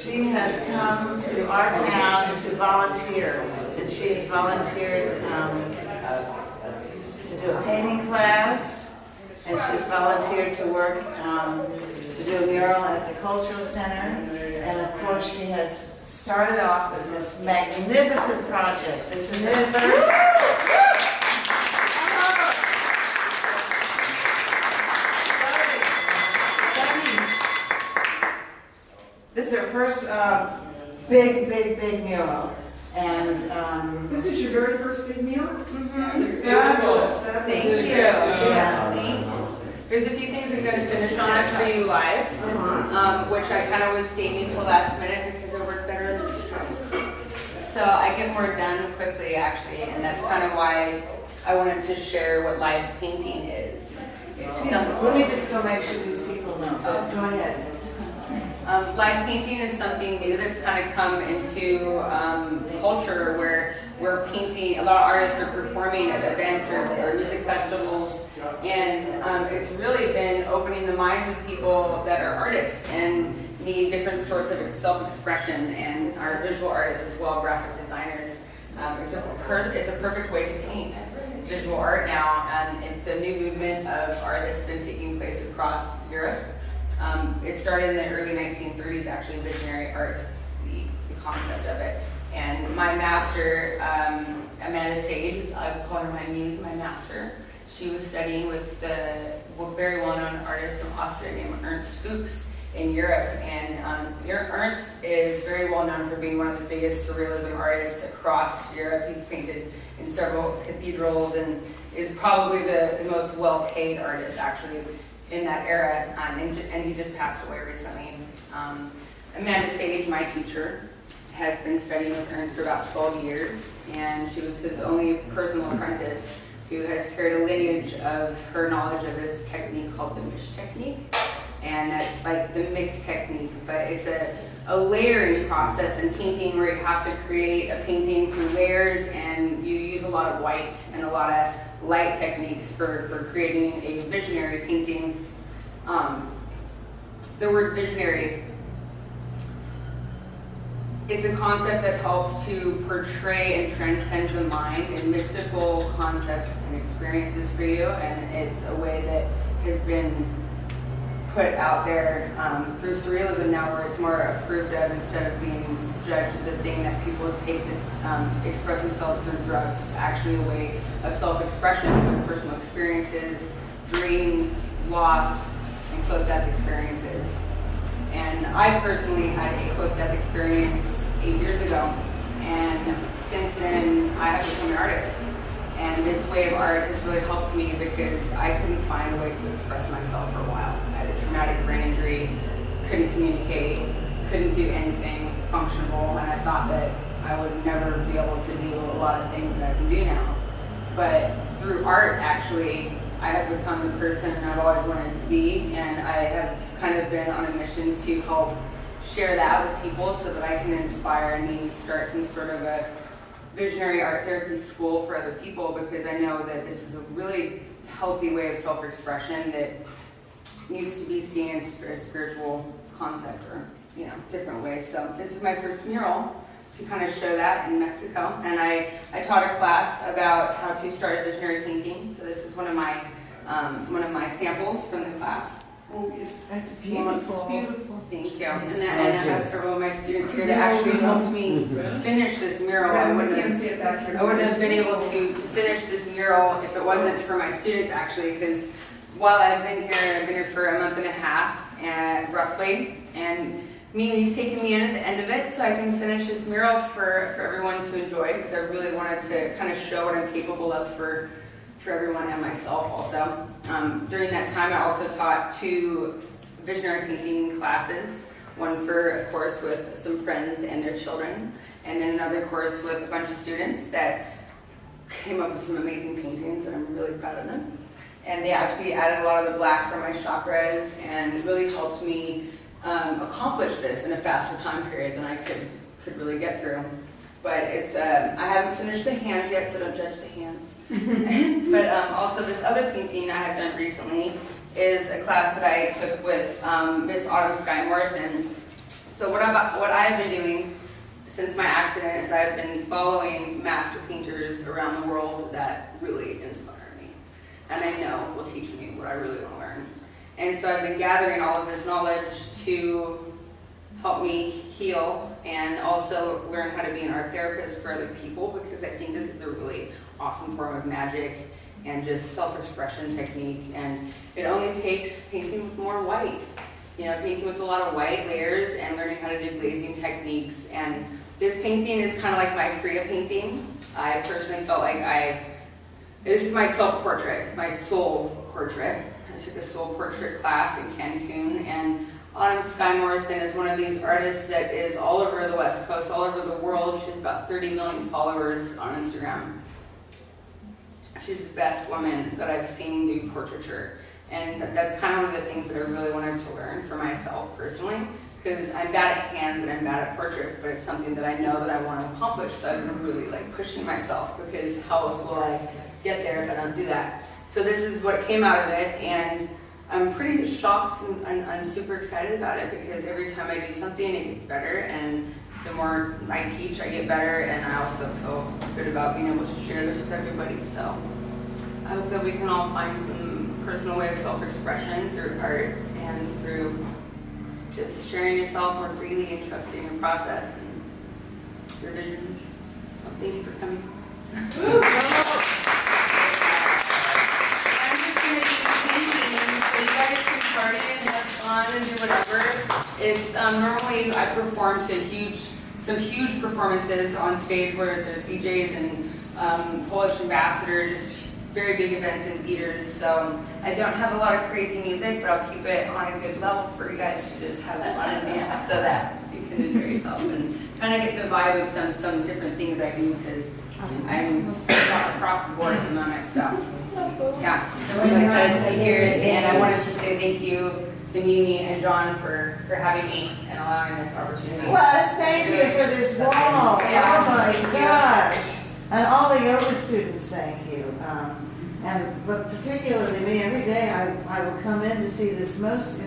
She has come to our town to volunteer, and she has volunteered to do a painting class, and she's volunteered to work to do a mural at the Cultural Center, and of course she has started off with this magnificent project. This is her first. This is her first big mural, and this is your very first big mural? Mm-hmm. It's fabulous. Thank you. Yeah. Thanks. There's a few things I'm going to finish on it for you live, which I kind of was saving till last minute because I work better under stress. So I get more done quickly, actually, and that's kind of why I wanted to share what live painting is. Let me just go make sure these people know. Go ahead. Live painting is something new that's kind of come into culture where painting, a lot of artists are performing at events or music festivals, and it's really been opening the minds of people that are artists and need different sorts of self-expression, and are visual artists as well, graphic designers. It's a perfect way to paint visual art now, and it's a new movement of art that's been taking place across Europe. It started in the early 1930s, actually, visionary art, the concept of it. And my master, Amanda Sage, I call her my muse, my master, she was studying with the very well-known artist from Austria named Ernst Fuchs in Europe. And Ernst is very well known for being one of the biggest surrealism artists across Europe. He's painted in several cathedrals and is probably the most well-paid artist, actually, in that era, and he just passed away recently. Amanda Sage, my teacher, has been studying with Ernst for about 12 years, and she was his only personal apprentice who has carried a lineage of her knowledge of this technique called the mish technique. And that's like the mix technique, but it's a layering process in painting where you have to create a painting through layers, and you use a lot of white and a lot of light techniques for creating a visionary painting. The word visionary, it's a concept that helps to portray and transcend the mind in mystical concepts and experiences for you, and it's a way that has been put out there through surrealism now, where it's more approved of instead of being judged as a thing that people take to express themselves through drugs. It's actually a way of self-expression through personal experiences, dreams, loss, and close death experiences. And I personally had a close death experience 8 years ago, and since then I have become an artist. And this way of art has really helped me because I couldn't find a way to express myself for a while. I had a traumatic brain injury, couldn't communicate, couldn't do anything functional, and I thought that I would never be able to do a lot of things that I can do now. But through art, actually, I have become the person I've always wanted to be, and I have kind of been on a mission to help share that with people so that I can inspire and maybe start some sort of a visionary art therapy school for other people, because I know that this is a really healthy way of self-expression that needs to be seen as a spiritual concept or, different ways. So this is my first mural to kind of show that in Mexico, and I taught a class about how to start a visionary painting. So this is one of my samples from the class. Oh, it's Beautiful. beautiful. Thank you. And I have several of my students here that actually helped me finish this mural. I wouldn't have been able to finish this mural if it wasn't for my students, actually, because while I've been here for a month and a half, roughly, and Mimi's taken me in at the end of it so I can finish this mural for everyone to enjoy, because I really wanted to kind of show what I'm capable of for everyone and myself also. During that time, I also taught 2 visionary painting classes, one for a course with some friends and their children, and then another course with a bunch of students that came up with some amazing paintings, and I'm really proud of them. And they actually added a lot of the black from my chakras and really helped me accomplish this in a faster time period than I could really get through. But it's I haven't finished the hands yet, so don't judge the hands. But also this other painting I have done recently is a class that I took with Miss Autumn Sky Morrison, So what I've been doing since my accident is I've been following master painters around the world that really inspire me, and I know will teach me what I really want to learn. And so I've been gathering all of this knowledge to help me heal and also learn how to be an art therapist for other people, because I think this is a really awesome form of magic and just self-expression technique. And it only takes painting with more white. You know, painting with a lot of white layers and learning how to do glazing techniques. And this painting is kind of like my Frida painting. I personally felt like this is my self-portrait, my soul portrait. I took a soul portrait class in Cancun, and Autumn Skye Morrison is one of these artists that is all over the West Coast, all over the world. She has about 30 million followers on Instagram. She's the best woman that I've seen do portraiture. And that's kind of one of the things that I really wanted to learn for myself personally, because I'm bad at hands and I'm bad at portraits, but it's something that I know that I want to accomplish. So I've been really like pushing myself, because how else will I get there if I don't do that? So this is what came out of it, and I'm pretty shocked and I'm super excited about it, because every time I do something it gets better, and the more I teach I get better, and I also feel good about being able to share this with everybody. So I hope that we can all find some personal way of self-expression through art and through just sharing yourself more freely and trusting your process and your visions. So thank you for coming. I'm just going to be painting, so you guys can party and have fun and do whatever. It's normally I perform to some huge performances on stage where there's DJs and Polish ambassador, just very big events in theaters. So I don't have a lot of crazy music, but I'll keep it on a good level for you guys to just have fun and dance, so that you can enjoy yourself and kind of get the vibe of some different things I do, because I'm across the board at the moment. So yeah, so I'm really excited to be here, and I wanted to say thank you to Mimi and John for having me and allowing this opportunity. Well, thank you for this wall. Yeah. Oh my gosh. And all the yoga students, thank you. But particularly me, every day I will come in to see this most